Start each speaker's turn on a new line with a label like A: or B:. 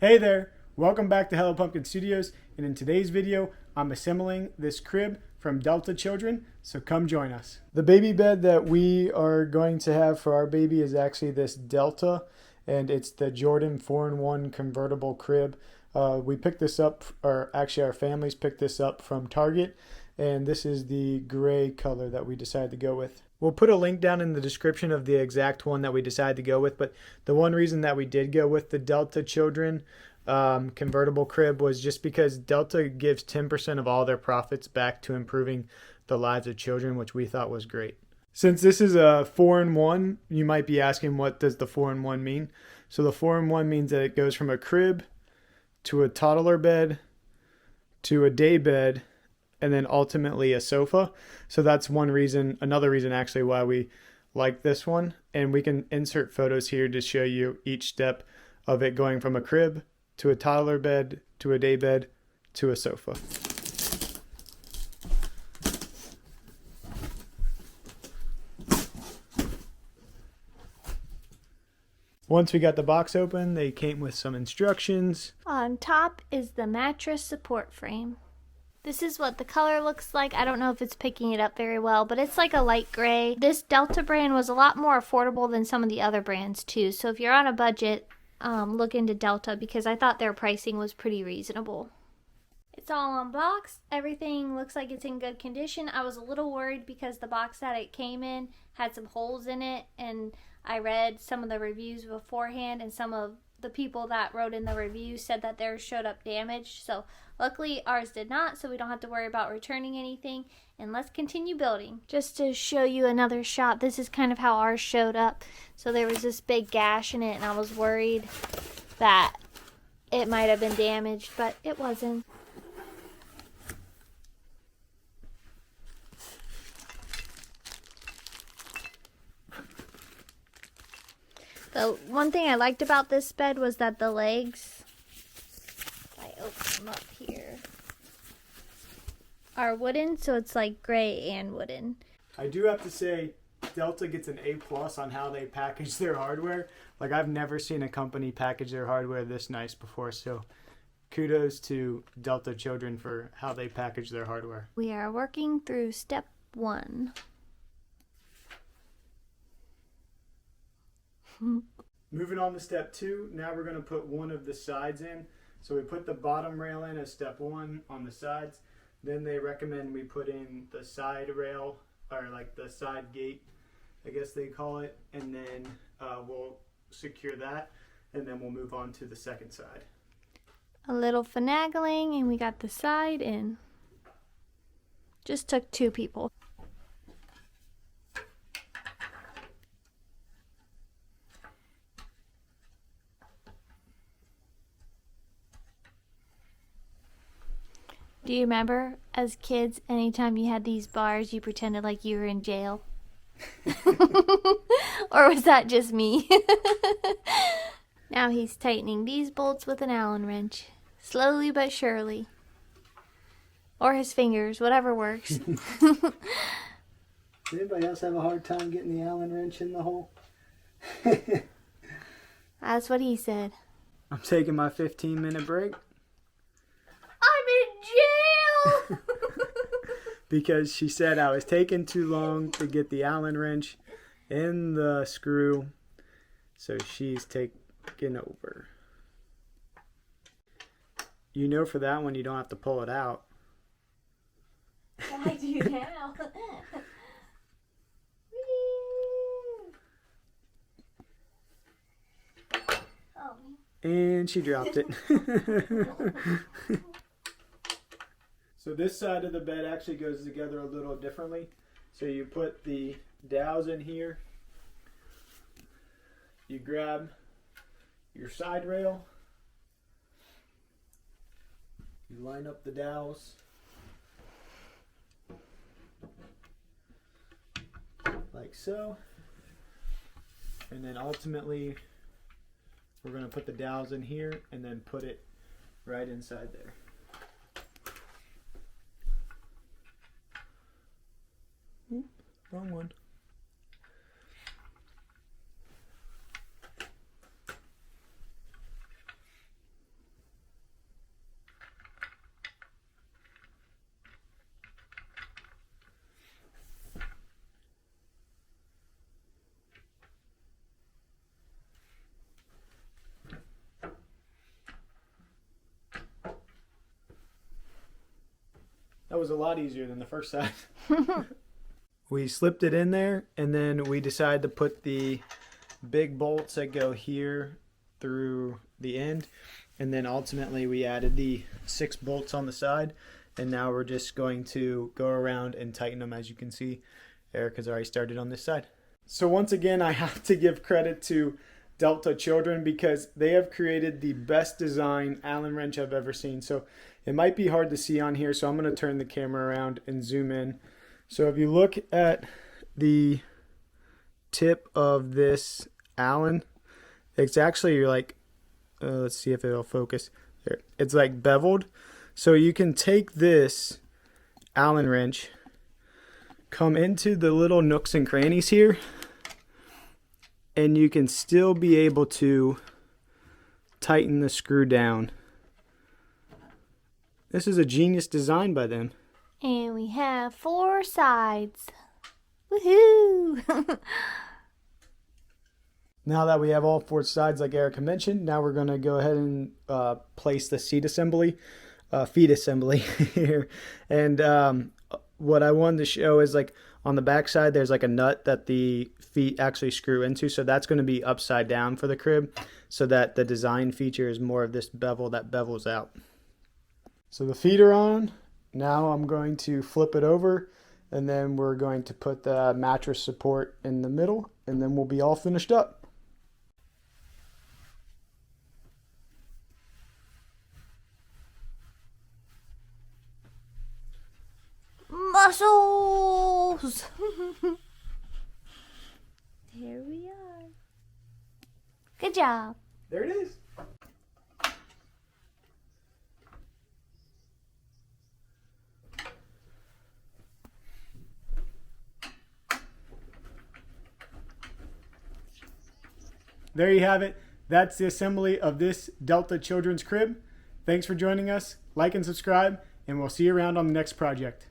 A: Hey there, welcome back to Hello Pumpkin Studios, and in today's video I'm assembling this crib from Delta Children, so come join us. The baby bed that we are going to have for our baby is actually this Delta, and it's the Jordan 4-in-1 convertible crib. We picked this up, or actually our families picked this up from Target, and this is the gray color that we decided to go with. We'll put a link down in the description of the exact one that we decided to go with, but the one reason that we did go with the Delta Children convertible crib was just because Delta gives 10% of all their profits back to improving the lives of children, which we thought was great. Since this is a 4-in-1, you might be asking, what does the 4-in-1 mean? So the 4-in-1 means that it goes from a crib to a toddler bed to a day bed, and then ultimately a sofa. So that's one reason, another reason actually why we like this one. And we can insert photos here to show you each step of it going from a crib to a toddler bed to a day bed to a sofa. Once we got the box open, they came with some instructions.
B: On top is the mattress support frame. This is what the color looks like. I don't know if it's picking it up very well, but it's like a light gray. This Delta brand was a lot more affordable than some of the other brands too. So if you're on a budget, look into Delta because I thought their pricing was pretty reasonable. It's all unboxed. Everything looks like it's in good condition. I was a little worried because the box that it came in had some holes in it, and I read some of the reviews beforehand, and some of the people that wrote in the review said that theirs showed up damaged. So luckily ours did not, so we don't have to worry about returning anything. And let's continue building. Just to show you another shot, this is kind of how ours showed up. So there was this big gash in it, and I was worried that it might have been damaged, but it wasn't. The one thing I liked about this bed was that the legs, if I open them up here, are wooden, so it's like gray and wooden.
A: I do have to say, Delta gets an A+ on how they package their hardware. Like, I've never seen a company package their hardware this nice before, so kudos to Delta Children for how they package their hardware.
B: We are working through step 1.
A: Moving on to step 2, now we're going to put one of the sides in. So we put the bottom rail in as step 1 on the sides. Then they recommend we put in the side rail, or like the side gate, I guess they call it. And then we'll secure that, and then we'll move on to the second side.
B: A little finagling, and we got the side in. Just took 2 people. Do you remember, as kids, anytime you had these bars, you pretended like you were in jail? Or was that just me? Now he's tightening these bolts with an Allen wrench. Slowly but surely. Or his fingers, whatever works.
A: Does anybody else have a hard time getting the Allen wrench in the hole?
B: That's what he said.
A: I'm taking my 15-minute break.
B: I'm in jail!
A: Because she said I was taking too long to get the Allen wrench in the screw, so she's taking over. You know, for that one you don't have to pull it out.
B: I do now. Oh.
A: And she dropped it. So this side of the bed actually goes together a little differently. So you put the dowels in here. You grab your side rail. You line up the dowels. Like so. And then ultimately we're going to put the dowels in here and then put it right inside there. Wrong one. was a lot easier than the first side. We slipped it in there, and then we decided to put the big bolts that go here through the end, and then ultimately we added the 6 bolts on the side, and now we're just going to go around and tighten them. As you can see, Erica's already started on this side. So once again, I have to give credit to Delta Children because they have created the best design Allen wrench I've ever seen. So it might be hard to see on here, so I'm going to turn the camera around and zoom in. So if you look at the tip of this Allen, it's actually like, let's see if it'll focus. There, it's like beveled. So you can take this Allen wrench, come into the little nooks and crannies here, and you can still be able to tighten the screw down. This is a genius design by them.
B: And we have 4 sides. Woohoo!
A: Now that we have all 4 sides like Erica mentioned, now we're going to go ahead and place the feet assembly here. And what I wanted to show is like on the back side there's like a nut that the feet actually screw into, so that's going to be upside down for the crib, so that the design feature is more of this bevel that bevels out. So the feet are on. Now I'm going to flip it over, and then we're going to put the mattress support in the middle, and then we'll be all finished up.
B: Muscles! Here we are. Good job.
A: There it is. There you have it. That's the assembly of this Delta Children's Crib. Thanks for joining us. Like and subscribe, and we'll see you around on the next project.